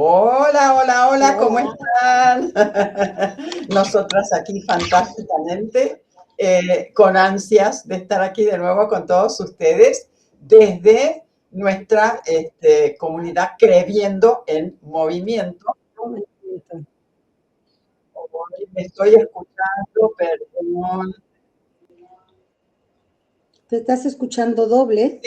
Hola, hola, hola, ¿cómo Hola. están? Nosotras aquí fantásticamente, con ansias de estar aquí de nuevo con todos ustedes desde nuestra comunidad Creyendo en Movimiento. Hoy me estoy escuchando, perdón. Te estás escuchando doble.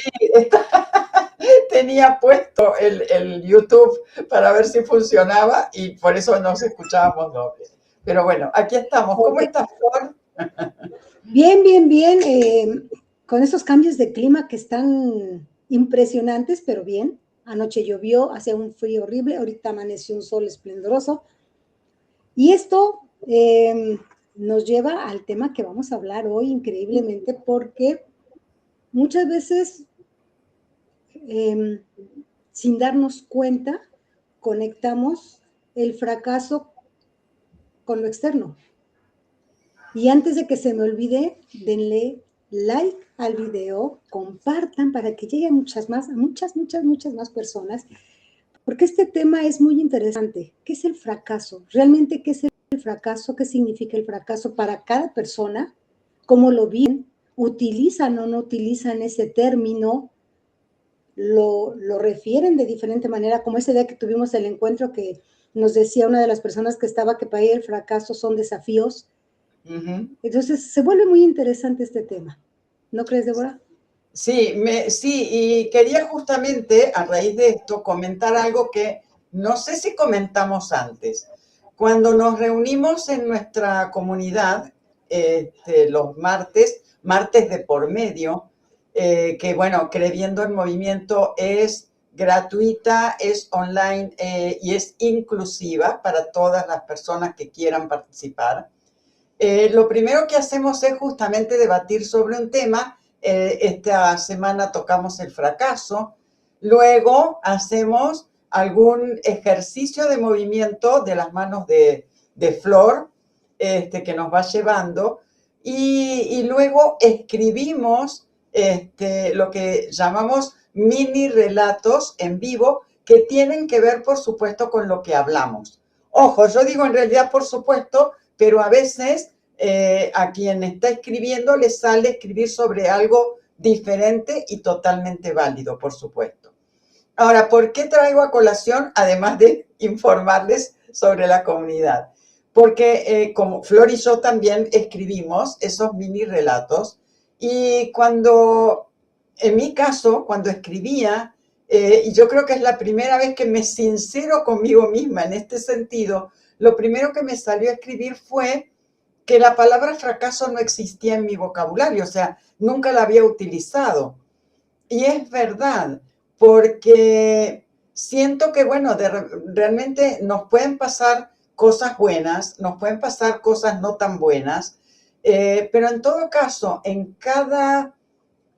Tenía puesto el YouTube para ver si funcionaba y por eso nos escuchábamos doble. Pero bueno, aquí estamos. ¿Cómo Ok. estás, Flor? Bien, bien, bien. Con esos cambios de clima que están impresionantes, pero bien. Anoche llovió, hacía un frío horrible, ahorita amaneció un sol esplendoroso. Y esto nos lleva al tema que vamos a hablar hoy increíblemente, porque muchas veces, eh, sin darnos cuenta, conectamos el fracaso con lo externo. Y antes de que se me olvide, denle like al video, compartan para que llegue a muchas más personas, porque este tema es muy interesante. ¿Qué es el fracaso? ¿Realmente qué es el fracaso? ¿Qué significa el fracaso para cada persona? ¿Cómo lo viven? ¿Utilizan o no utilizan ese término? Lo refieren de diferente manera, como ese día que tuvimos el encuentro que nos decía una de las personas que estaba que para ella el fracaso son desafíos. Entonces se vuelve muy interesante este tema. ¿No crees, Débora? Sí, sí, y quería justamente a raíz de esto comentar algo que no sé si comentamos antes. Cuando nos reunimos en nuestra comunidad, los martes de por medio, que bueno, Creyendo en Movimiento es gratuita, es online y es inclusiva para todas las personas que quieran participar. Lo primero que hacemos es justamente debatir sobre un tema. Esta semana tocamos el fracaso. Luego hacemos algún ejercicio de movimiento de las manos de Flor, que nos va llevando. Y luego escribimos lo que llamamos mini relatos en vivo que tienen que ver, por supuesto, con lo que hablamos. Ojo, yo digo en realidad, por supuesto, pero a veces a quien está escribiendo le sale escribir sobre algo diferente y totalmente válido, por supuesto. Ahora, ¿por qué traigo a colación, además de informarles sobre la comunidad? Porque como Flor y yo también escribimos esos mini relatos y en mi caso, cuando escribía, y yo creo que es la primera vez que me sincero conmigo misma en este sentido, lo primero que me salió a escribir fue que la palabra fracaso no existía en mi vocabulario, o sea, nunca la había utilizado. Y es verdad, porque siento que, bueno, realmente nos pueden pasar cosas buenas, nos pueden pasar cosas no tan buenas, pero en todo caso,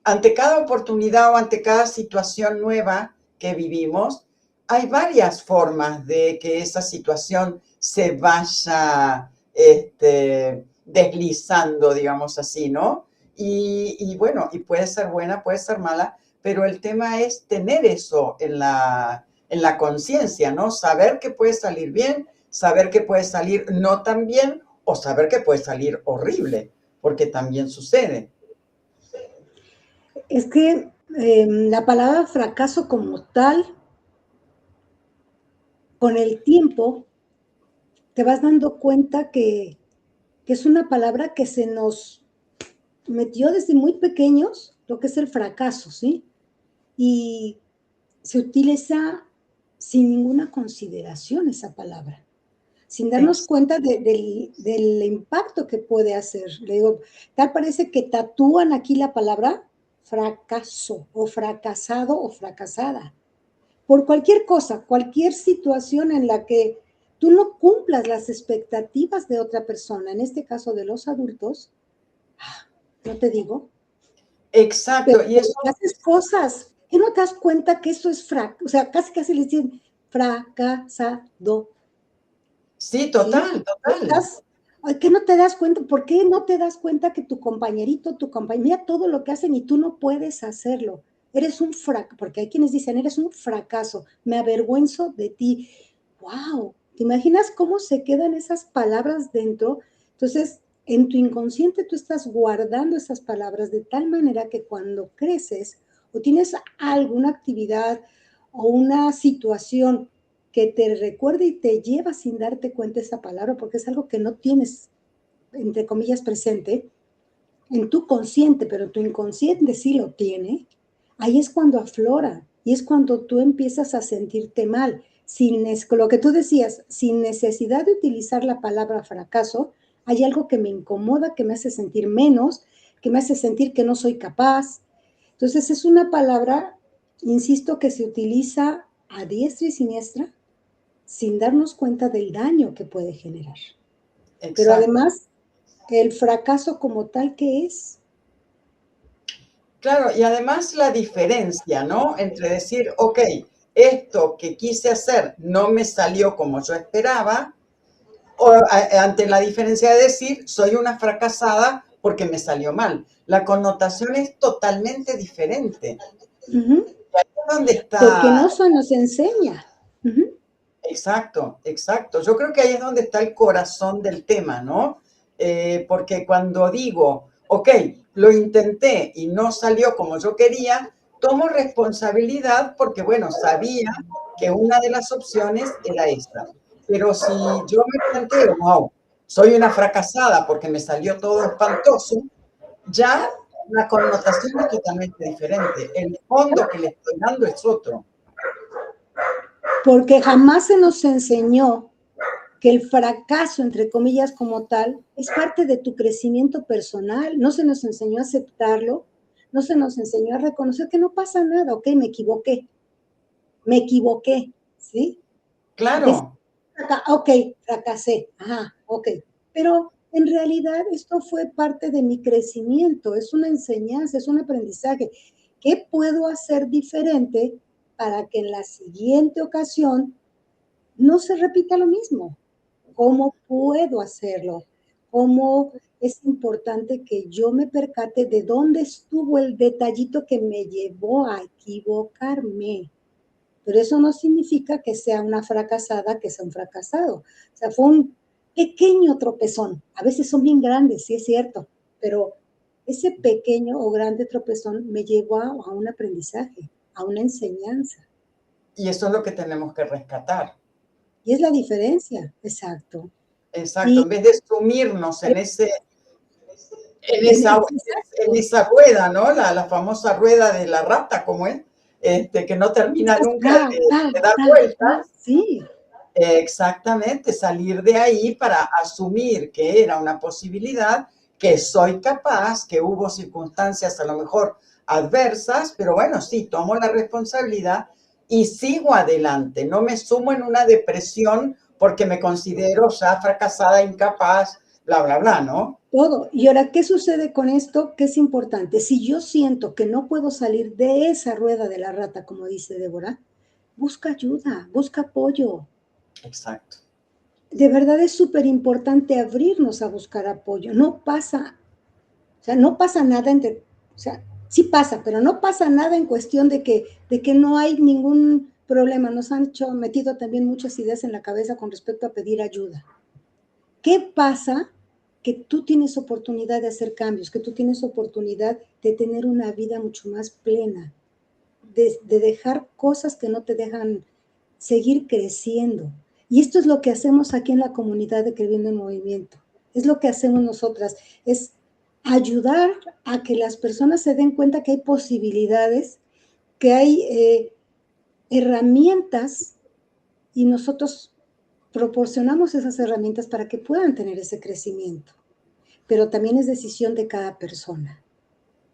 ante cada oportunidad o ante cada situación nueva que vivimos, hay varias formas de que esa situación se vaya deslizando, digamos así, ¿no? Y bueno, y puede ser buena, puede ser mala, pero el tema es tener eso en la conciencia, ¿no? Saber que puede salir bien, saber que puede salir no tan bien o saber que puede salir horrible, porque también sucede. Es que la palabra fracaso como tal, con el tiempo, te vas dando cuenta que es una palabra que se nos metió desde muy pequeños, lo que es el fracaso, ¿sí? Y se utiliza sin ninguna consideración esa palabra, sin darnos cuenta del impacto que puede hacer. Le digo, tal parece que tatúan aquí la palabra fracaso o fracasado o fracasada. Por cualquier cosa, cualquier situación en la que tú no cumplas las expectativas de otra persona, en este caso de los adultos, no te digo, pero Exacto, y eso. haces cosas que no te das cuenta que eso es o sea, casi le dicen fracasado, Sí, ¿sí? total, total. Estás, ¿qué no te das cuenta? ¿Por qué no te das cuenta que tu compañerito, tu compañera, todo lo que hacen y tú no puedes hacerlo? Eres un fracaso, porque hay quienes dicen, eres un fracaso, me avergüenzo de ti. wow, ¿te imaginas cómo se quedan esas palabras dentro? Entonces, en tu inconsciente tú estás guardando esas palabras de tal manera que cuando creces o tienes alguna actividad o una situación que te recuerde y te lleva sin darte cuenta esa palabra, porque es algo que no tienes, entre comillas, presente, en tu consciente, pero tu inconsciente sí lo tiene, ahí es cuando aflora y es cuando tú empiezas a sentirte mal. Sin lo que tú decías, sin necesidad de utilizar la palabra fracaso, hay algo que me incomoda, que me hace sentir menos, que me hace sentir que no soy capaz. Entonces es una palabra, insisto, que se utiliza a diestra y siniestra sin darnos cuenta del daño que puede generar. Pero Exacto. además, el fracaso como tal que es. Claro, y además la diferencia, ¿no? Entre decir, ok, esto que quise hacer no me salió como yo esperaba, o ante la diferencia de decir, soy una fracasada porque me salió mal. La connotación es totalmente diferente. Uh-huh. ¿Dónde Porque está? no se nos enseña. Uh-huh. Exacto, exacto. Yo creo que ahí es donde está el corazón del tema, ¿no? Porque cuando digo, ok, lo intenté y no salió como yo quería, tomo responsabilidad porque, bueno, sabía que una de las opciones era esta. Pero si yo me planteo, wow, soy una fracasada porque me salió todo espantoso, ya la connotación es totalmente diferente. El fondo que le estoy dando es otro. Porque jamás se nos enseñó que el fracaso, entre comillas, como tal, es parte de tu crecimiento personal. No se nos enseñó a aceptarlo, no se nos enseñó a reconocer que no pasa nada, ok, me equivoqué, ¿sí? Claro. Ok, fracasé, ajá, ok. Pero en realidad esto fue parte de mi crecimiento, es una enseñanza, es un aprendizaje. ¿Qué puedo hacer diferente para que en la siguiente ocasión no se repita lo mismo? ¿Cómo puedo hacerlo? ¿Cómo es importante que yo me percate de dónde estuvo el detallito que me llevó a equivocarme? Pero eso no significa que sea una fracasada, que sea un fracasado. O sea, fue un pequeño tropezón. A veces son bien grandes, sí es cierto, pero ese pequeño o grande tropezón me llevó a un aprendizaje, a una enseñanza. Y eso es lo que tenemos que rescatar. Y es la diferencia, exacto. Exacto, Y en vez de sumirnos en en exacto, esa rueda, ¿no? La famosa rueda de la rata, ¿cómo es? Que no termina estás nunca de dar vueltas. sí, Exactamente, salir de ahí para asumir que era una posibilidad, que soy capaz, que hubo circunstancias a lo mejor adversas, pero bueno, sí, tomo la responsabilidad y sigo adelante. No me sumo en una depresión porque me considero ya fracasada, incapaz, bla, bla, bla, ¿no? todo. Y ahora, ¿qué sucede con esto? Que es importante. Si yo siento que no puedo salir de esa rueda de la rata, como dice Débora, busca ayuda, busca apoyo. Exacto. De verdad es súper importante abrirnos a buscar apoyo. No pasa, o sea, no pasa nada entre, o sea, sí pasa, pero no pasa nada en cuestión de que no hay ningún problema. Nos han metido también muchas ideas en la cabeza con respecto a pedir ayuda. ¿Qué pasa? Que tú tienes oportunidad de hacer cambios, que tú tienes oportunidad de tener una vida mucho más plena, de dejar cosas que no te dejan seguir creciendo. Y esto es lo que hacemos aquí en la comunidad de Creyendo en Movimiento. Es lo que hacemos nosotras, es ayudar a que las personas se den cuenta que hay posibilidades, que hay herramientas y nosotros proporcionamos esas herramientas para que puedan tener ese crecimiento. Pero también es decisión de cada persona.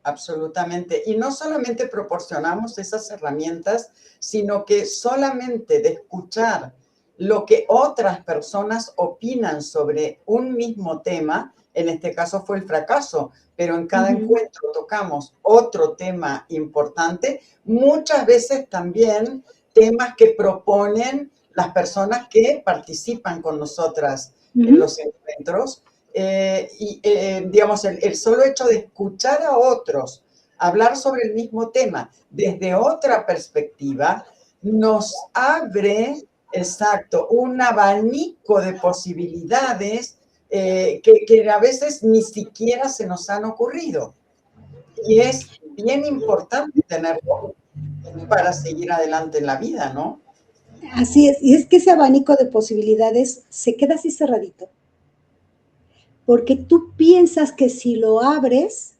Absolutamente. Y no solamente proporcionamos esas herramientas, sino que solamente de escuchar lo que otras personas opinan sobre un mismo tema, en este caso fue el fracaso, pero en cada encuentro tocamos otro tema importante, muchas veces también temas que proponen las personas que participan con nosotras en los encuentros. Digamos, el solo hecho de escuchar a otros hablar sobre el mismo tema desde otra perspectiva nos abre exacto, un abanico de posibilidades que a veces ni siquiera se nos han ocurrido. Y es bien importante tenerlo para seguir adelante en la vida, ¿no? Así es, y es que ese abanico de posibilidades se queda así cerradito, porque tú piensas que si lo abres,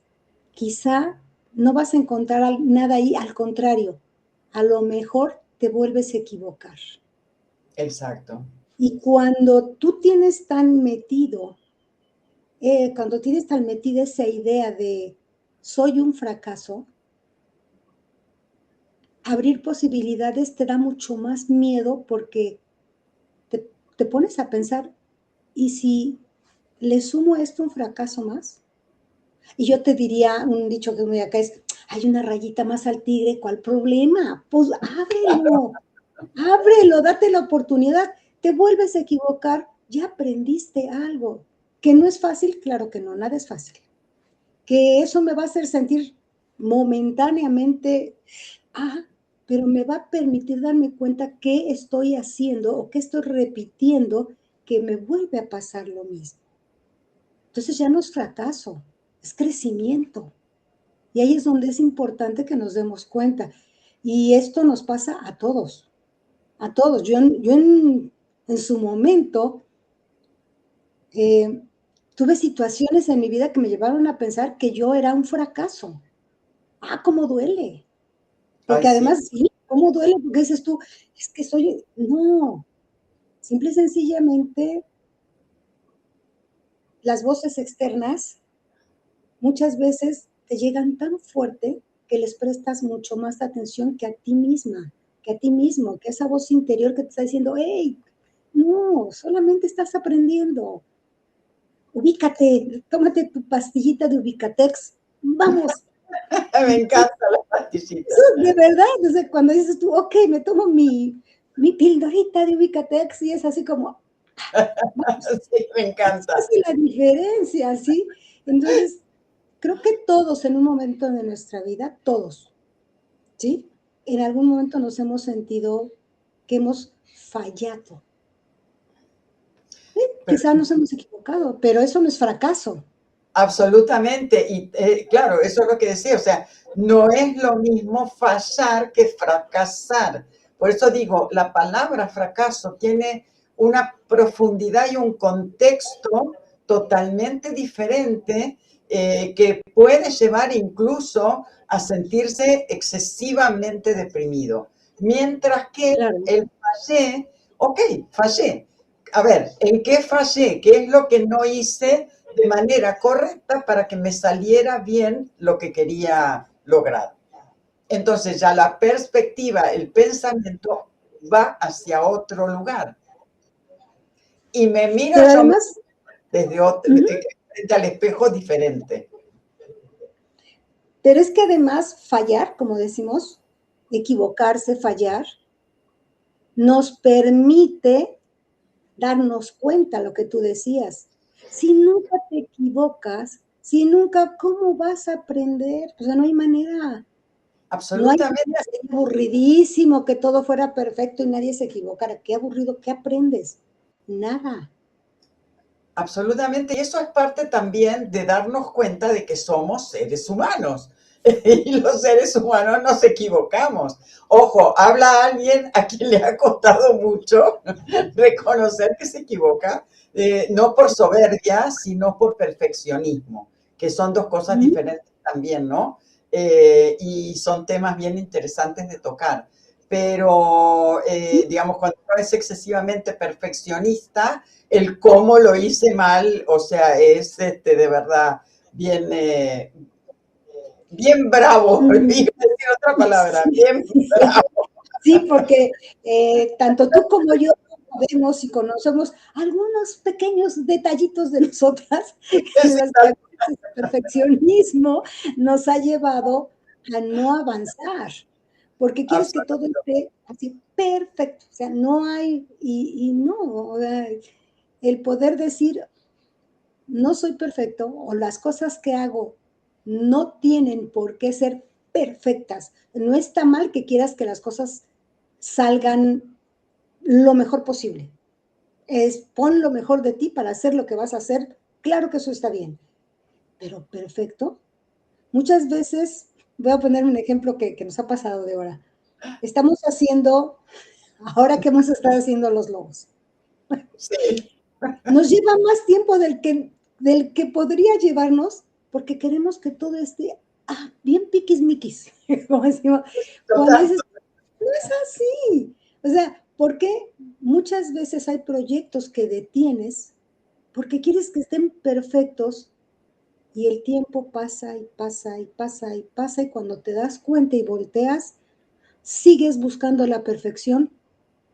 quizá no vas a encontrar nada ahí, al contrario, a lo mejor te vuelves a equivocar. Exacto. Y cuando tú tienes tan metido, cuando tienes tan metida esa idea de soy un fracaso, abrir posibilidades te da mucho más miedo porque te pones a pensar, ¿y si le sumo a esto un fracaso más? Y yo te diría, un dicho que muy acá es, hay una rayita más al tigre, ¿cuál problema? Pues ábrelo, date la oportunidad, te vuelves a equivocar, ya aprendiste algo. Que no es fácil, claro que no, nada es fácil. Que eso me va a hacer sentir momentáneamente, pero me va a permitir darme cuenta qué estoy haciendo o qué estoy repitiendo que me vuelve a pasar lo mismo. Entonces ya no es fracaso, es crecimiento. Y ahí es donde es importante que nos demos cuenta. Y esto nos pasa a todos, a todos. Yo en su momento tuve situaciones en mi vida que me llevaron a pensar que yo era un fracaso. Cómo duele. Ay, Porque sí. además, sí, cómo duele, porque dices tú, es que no, simple y sencillamente las voces externas muchas veces te llegan tan fuerte que les prestas mucho más atención que a ti misma, que a ti mismo, que a esa voz interior que te está diciendo, hey, no, solamente estás aprendiendo. Ubícate, tómate tu pastillita de Ubicatex. Vamos. Me encanta la pastillita. Eso de verdad, o sea, cuando dices tú, ok, me tomo mi pildorita de Ubicatex y es así como, vamos, Sí, me encanta. hace la diferencia, ¿sí? Entonces, creo que todos en un momento de nuestra vida, todos, ¿sí? En algún momento nos hemos sentido que hemos fallado. Pero Quizás nos hemos equivocado, pero eso no es fracaso. absolutamente, y claro, eso es lo que decía, o sea, no es lo mismo fallar que fracasar. Por eso digo, la palabra fracaso tiene una profundidad y un contexto totalmente diferente que puede llevar incluso a sentirse excesivamente deprimido. Mientras que Claro. el fallé, ok, fallé. A ver, ¿en qué fallé? ¿Qué es lo que no hice de manera correcta para que me saliera bien lo que quería lograr? Entonces ya la perspectiva, el pensamiento va hacia otro lugar. Y me miro Pero yo además, desde otro, uh-huh, frente al espejo diferente. pero es que además fallar, como decimos, equivocarse, fallar, nos permite darnos cuenta lo que tú decías. Si nunca te equivocas, si nunca, ¿cómo vas a aprender? O sea, no hay manera. No hay manera, Absolutamente, sería aburridísimo que todo fuera perfecto y nadie se equivocara. Qué aburrido, ¿qué aprendes? Nada. absolutamente. Y eso es parte también de darnos cuenta de que somos seres humanos. Y los seres humanos nos equivocamos. Ojo, habla alguien a quien le ha costado mucho reconocer que se equivoca, no por soberbia, sino por perfeccionismo, que son dos cosas ¿Mm? diferentes también, ¿no? Y son temas bien interesantes de tocar. Pero, digamos, cuando uno es excesivamente perfeccionista, el cómo lo hice mal, o sea, es de verdad bien, bien bravo, iba a Mm, decir otra palabra, sí, bien sí, bravo. sí, porque tanto tú como yo vemos y conocemos algunos pequeños detallitos de nosotras en las que a veces el perfeccionismo nos ha llevado a no avanzar, porque quieres que todo esté así perfecto, o sea, no hay, y no, o sea, el poder decir, no soy perfecto o las cosas que hago no tienen por qué ser perfectas. No está mal que quieras que las cosas salgan lo mejor posible. Pon lo mejor de ti para hacer lo que vas a hacer. Claro que eso está bien, pero perfecto. Muchas veces, voy a poner un ejemplo que nos ha pasado de ahora. Estamos haciendo, ahora que hemos estado haciendo los logos. Sí. Nos lleva más tiempo del que podría llevarnos porque queremos que todo esté bien piquismiquis, como decimos. Cuando Total. dices, no es así. O sea, porque muchas veces hay proyectos que detienes porque quieres que estén perfectos y el tiempo pasa y pasa y pasa y pasa y cuando te das cuenta y volteas, sigues buscando la perfección,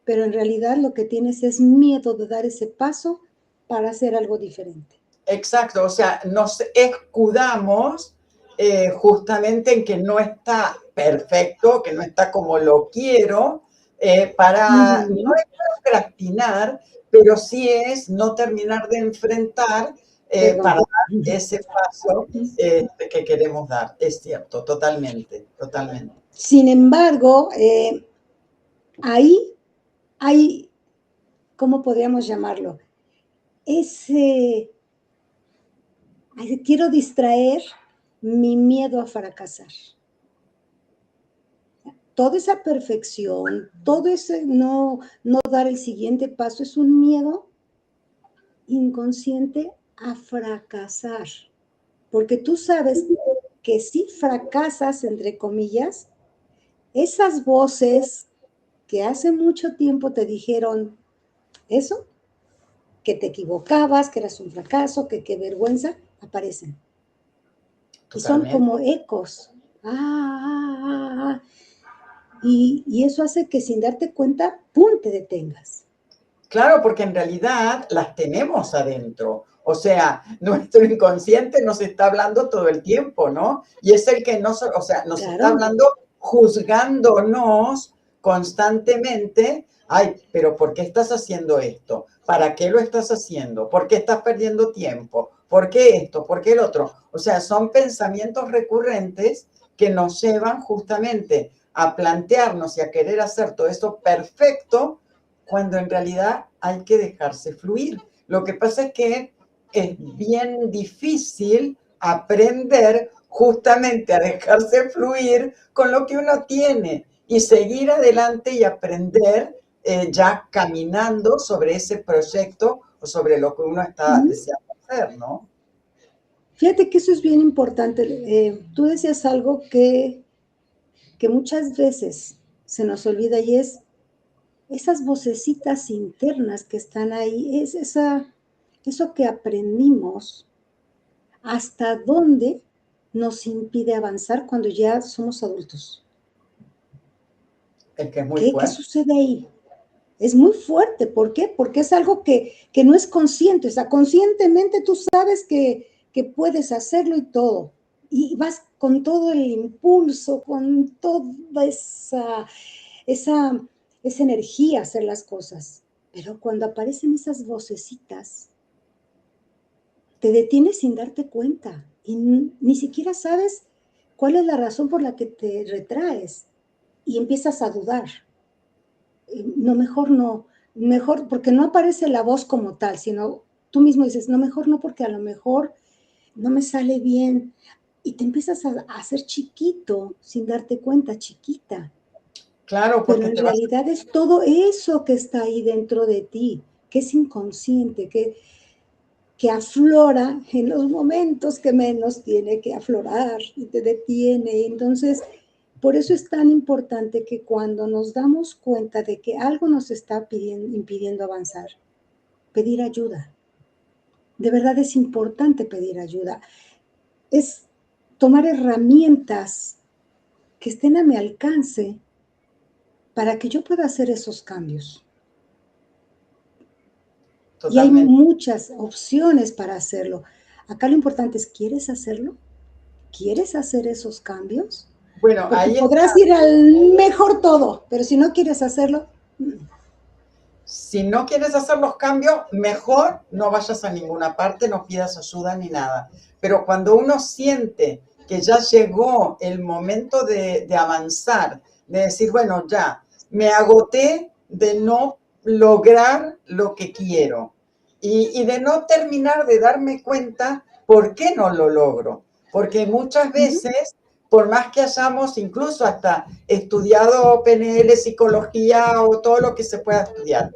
pero en realidad lo que tienes es miedo de dar ese paso para hacer algo diferente. Exacto, o sea, nos escudamos justamente en que no está perfecto, que no está como lo quiero, para no es procrastinar, pero sí es no terminar de enfrentar para Perdón. dar ese paso que queremos dar. Es cierto, totalmente, totalmente. Sin embargo, ahí hay, ¿cómo podríamos llamarlo? Quiero distraer mi miedo a fracasar. Toda esa perfección, todo ese no dar el siguiente paso es un miedo inconsciente a fracasar. Porque tú sabes que si fracasas, entre comillas, esas voces que hace mucho tiempo te dijeron eso, que te equivocabas, que eras un fracaso, que qué vergüenza, aparecen. Y son Totalmente. como ecos. Y eso hace que sin darte cuenta, ¡pum!, te detengas. Claro, porque en realidad las tenemos adentro. O sea, nuestro inconsciente nos está hablando todo el tiempo, ¿no? Y es el que nos, o sea, nos está Claro. hablando juzgándonos constantemente. Ay, pero ¿por qué estás haciendo esto? ¿Para qué lo estás haciendo? ¿Por qué estás perdiendo tiempo? ¿Por qué esto? ¿Por qué el otro? O sea, son pensamientos recurrentes que nos llevan justamente a plantearnos y a querer hacer todo eso perfecto cuando en realidad hay que dejarse fluir. Lo que pasa es que es bien difícil aprender justamente a dejarse fluir con lo que uno tiene y seguir adelante y aprender ya caminando sobre ese proyecto o sobre lo que uno está deseando hacer, ¿no? Fíjate que eso es bien importante. Tú decías algo que muchas veces se nos olvida y es esas vocecitas internas que están ahí, es eso que aprendimos, hasta dónde nos impide avanzar cuando ya somos adultos. Es que es muy ¿Qué fuerte. sucede ahí? Es muy fuerte. ¿Por qué? Porque es algo que no es consciente. O sea, conscientemente tú sabes que puedes hacerlo y todo. Y vas con todo el impulso, con toda esa energía a hacer las cosas. Pero cuando aparecen esas vocecitas, te detienes sin darte cuenta y ni siquiera sabes cuál es la razón por la que te retraes y empiezas a dudar. No, mejor porque no aparece la voz como tal, sino tú mismo dices, no, mejor no, porque a lo mejor no me sale bien. Y te empiezas a hacer chiquito sin darte cuenta, chiquita. Claro, Pero porque en te vas. realidad es todo eso que está ahí dentro de ti, que es inconsciente, que aflora en los momentos que menos tiene que aflorar y te detiene. Entonces, por eso es tan importante que cuando nos damos cuenta de que algo nos está impidiendo avanzar, pedir ayuda. De verdad es importante pedir ayuda. Es tomar herramientas que estén a mi alcance para que yo pueda hacer esos cambios. Y hay Totalmente. muchas opciones para hacerlo. Acá lo importante es, ¿quieres hacerlo? ¿Quieres hacer esos cambios? Bueno, Porque ahí está. podrás ir al mejor todo, pero si no quieres hacerlo, Si no quieres hacer los cambios, mejor no vayas a ninguna parte, no pidas ayuda ni nada. Pero cuando uno siente que ya llegó el momento de avanzar, de decir, bueno, ya, me agoté de no lograr lo que quiero y de no terminar de darme cuenta por qué no lo logro. Porque muchas veces, por más que hayamos incluso hasta estudiado PNL, psicología o todo lo que se pueda estudiar,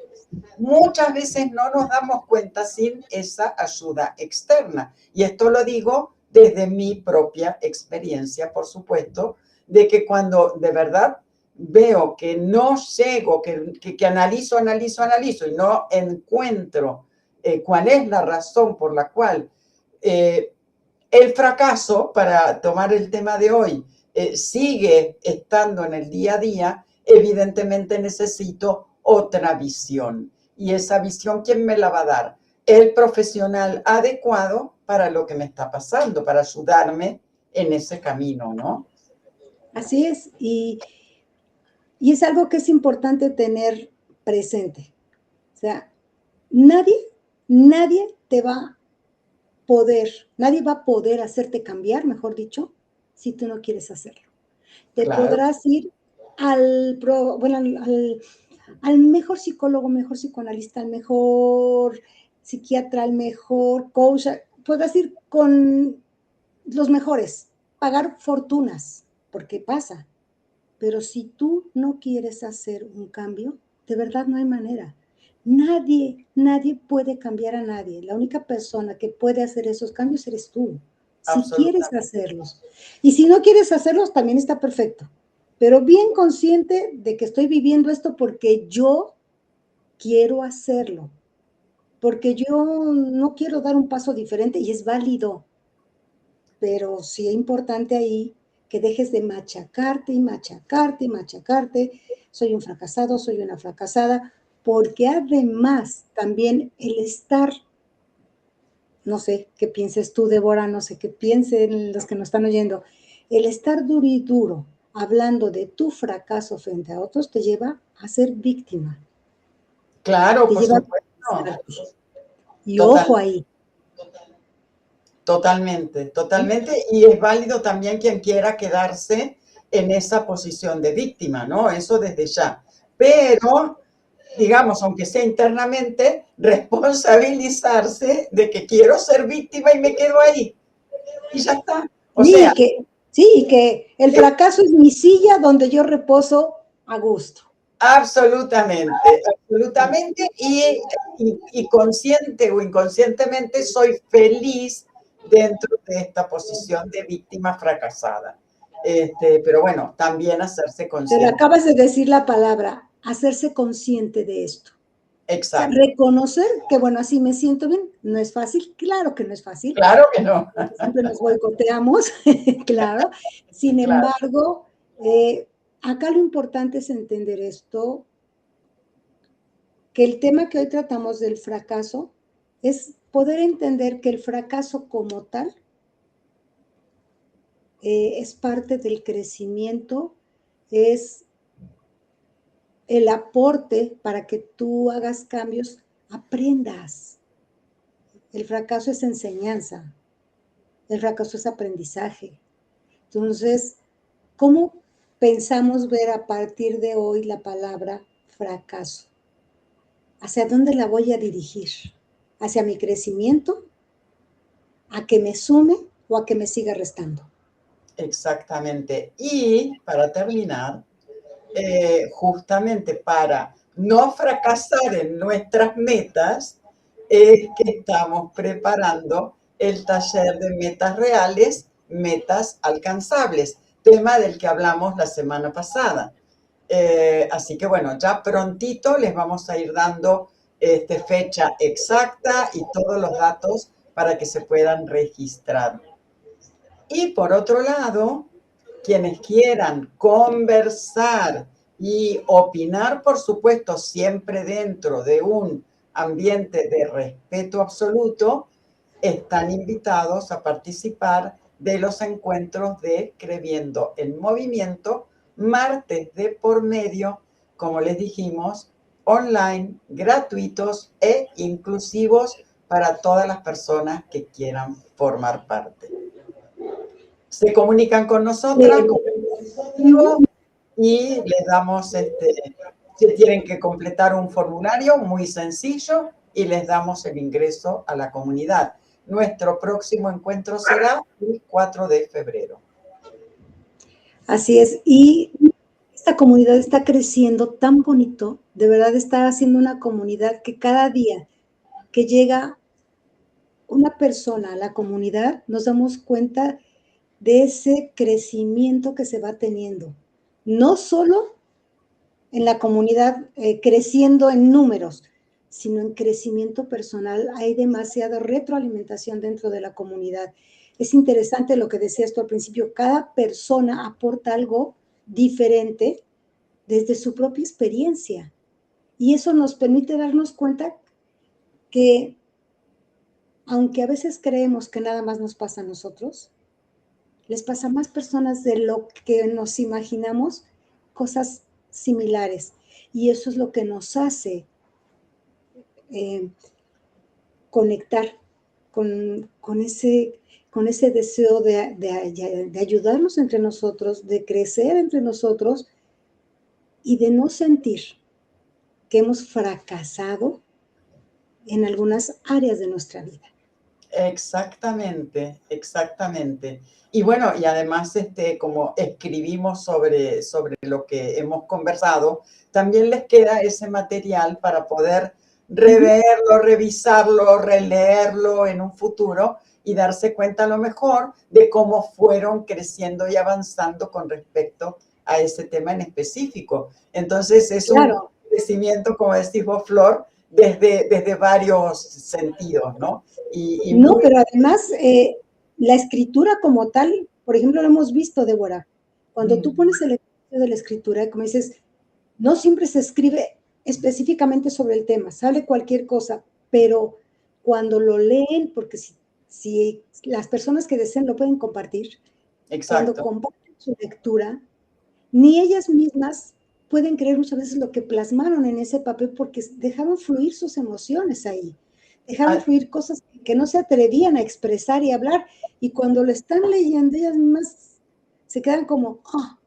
muchas veces no nos damos cuenta sin esa ayuda externa. Y esto lo digo desde mi propia experiencia, por supuesto, de que cuando de verdad veo que no llego, que analizo y no encuentro cuál es la razón por la cual el fracaso, para tomar el tema de hoy, sigue estando en el día a día, evidentemente necesito otra visión. Y esa visión, ¿quién me la va a dar? El profesional adecuado para lo que me está pasando, para ayudarme en ese camino, ¿no? Así es, y es algo que es importante tener presente. O sea, nadie te va a nadie va a poder hacerte cambiar, mejor dicho, si tú no quieres hacerlo. Te Claro. podrás ir al mejor psicólogo, mejor psicoanalista, al mejor psiquiatra, al mejor coach, podrás ir con los mejores, pagar fortunas, porque pasa. Pero si tú no quieres hacer un cambio, de verdad no hay manera. Nadie puede cambiar a nadie. La única persona que puede hacer esos cambios eres tú, si quieres hacerlos. Y si no quieres hacerlos, también está perfecto. Pero bien consciente de que estoy viviendo esto porque yo quiero hacerlo, porque yo no quiero dar un paso diferente y es válido. Pero sí es importante ahí que dejes de machacarte y machacarte y machacarte. Soy un fracasado, soy una fracasada, porque además también el estar, no sé qué pienses tú, Débora, no sé qué piensen los que nos están oyendo, el estar duro y duro hablando de tu fracaso frente a otros te lleva a ser víctima. Claro, Te por lleva supuesto. y Total, ojo ahí. totalmente. Y es válido también quien quiera quedarse en esa posición de víctima, ¿no? Eso desde ya. Pero, digamos, aunque sea internamente, responsabilizarse de que quiero ser víctima y me quedo ahí. Y ya está. O sea, Y que el fracaso es mi silla donde yo reposo a gusto. absolutamente. Y consciente o inconscientemente soy feliz dentro de esta posición de víctima fracasada. Pero bueno, también hacerse Pero consciente. acabas de decir la palabra, hacerse consciente de esto. O sea, Exacto. reconocer que, bueno, así me siento bien, no es fácil, claro que no es fácil. Claro que no. Siempre nos boicoteamos, claro. Sin Claro. embargo, acá lo importante es entender esto, que el tema que hoy tratamos del fracaso es poder entender que el fracaso como tal es parte del crecimiento, es el aporte para que tú hagas cambios, aprendas. El fracaso es enseñanza, el fracaso es aprendizaje. Entonces, ¿cómo pensamos ver a partir de hoy la palabra fracaso? ¿Hacia dónde la voy a dirigir? ¿Hacia mi crecimiento? ¿A que me sume o a que me siga restando? Exactamente. Y para terminar, justamente para no fracasar en nuestras metas, es que estamos preparando el taller de metas reales, metas alcanzables, tema del que hablamos la semana pasada. Así que bueno, ya prontito les vamos a ir dando fecha exacta y todos los datos para que se puedan registrar. Y por otro lado, quienes quieran conversar y opinar, por supuesto, siempre dentro de un ambiente de respeto absoluto, están invitados a participar de los encuentros de Creyendo en Movimiento, martes de por medio, como les dijimos, online, gratuitos e inclusivos para todas las personas que quieran formar parte. Se comunican con nosotras, y les damos Se tienen que completar un formulario muy sencillo y les damos el ingreso a la comunidad. Nuestro próximo encuentro será el 4 de febrero. Así es. Y esta comunidad está creciendo tan bonito. De verdad está haciendo una comunidad que cada día que llega una persona a la comunidad, nos damos cuenta de ese crecimiento que se va teniendo. No solo en la comunidad creciendo en números, sino en crecimiento personal. Hay demasiada retroalimentación dentro de la comunidad. Es interesante lo que decías tú al principio, cada persona aporta algo diferente desde su propia experiencia. Y eso nos permite darnos cuenta que, aunque a veces creemos que nada más nos pasa a nosotros, les pasa a más personas de lo que nos imaginamos cosas similares. Y eso es lo que nos hace conectar con ese deseo de ayudarnos entre nosotros, de crecer entre nosotros y de no sentir que hemos fracasado en algunas áreas de nuestra vida. Exactamente, exactamente. Y bueno, y además, como escribimos sobre lo que hemos conversado, también les queda ese material para poder reverlo, revisarlo, releerlo en un futuro y darse cuenta a lo mejor de cómo fueron creciendo y avanzando con respecto a ese tema en específico. Entonces, es Claro. un crecimiento, como decís vos, Flor, desde varios sentidos, ¿no? No, pero además la escritura como tal, por ejemplo, lo hemos visto, Débora, cuando tú pones el ejercicio de la escritura, como dices, no siempre se escribe específicamente sobre el tema, sale cualquier cosa, pero cuando lo leen, porque si las personas que deseen lo pueden compartir, Exacto. cuando comparten su lectura, ni ellas mismas pueden creer muchas veces lo que plasmaron en ese papel porque dejaron fluir sus emociones ahí, dejaron fluir cosas que no se atrevían a expresar y hablar, y cuando lo están leyendo ellas mismas se quedan como, ¡oh,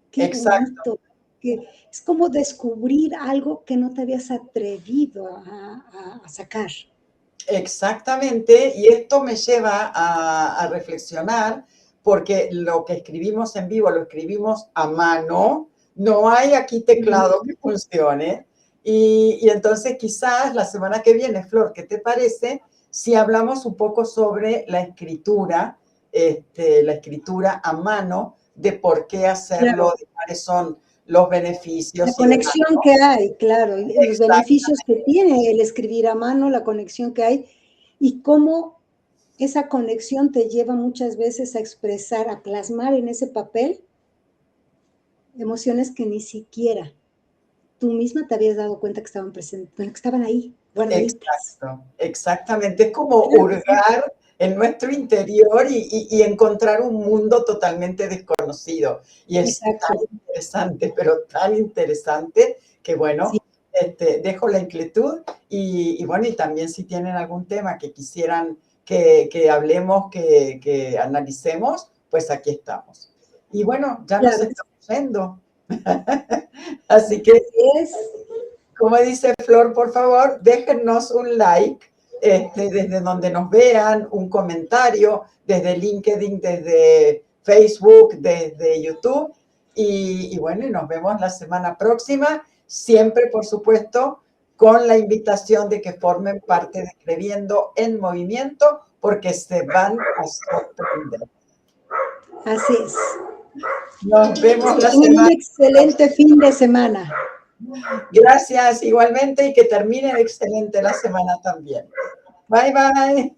qué bonito! Que es como descubrir algo que no te habías atrevido a sacar. Exactamente, y esto me lleva a reflexionar, porque lo que escribimos en vivo lo escribimos a mano, no hay aquí teclado que funcione, y entonces quizás la semana que viene, Flor, ¿qué te parece si hablamos un poco sobre la escritura a mano, de por qué hacerlo, claro, de cuáles son los beneficios? La conexión demás, ¿no? Que hay, claro, los beneficios que tiene el escribir a mano, la conexión que hay, y cómo esa conexión te lleva muchas veces a expresar, a plasmar en ese papel emociones que ni siquiera tú misma te habías dado cuenta que estaban presentes, que estaban ahí, guardaditas. Exacto, exactamente. Es como hurgar en nuestro interior y encontrar un mundo totalmente desconocido. Y es tan interesante, pero tan interesante que, bueno, sí, dejo la inquietud y bueno, y también si tienen algún tema que quisieran que hablemos, que analicemos, pues aquí estamos. Y bueno, ya nos estamos yendo. Así que, como dice Flor, por favor, déjennos un like desde donde nos vean, un comentario, desde LinkedIn, desde Facebook, desde YouTube. Y bueno, y nos vemos la semana próxima, siempre, por supuesto, con la invitación de que formen parte de Escribiendo en Movimiento, porque se van a sorprender. Así es. Nos vemos la semana. Un excelente fin de semana. Gracias igualmente y que termine excelente la semana también. Bye, bye.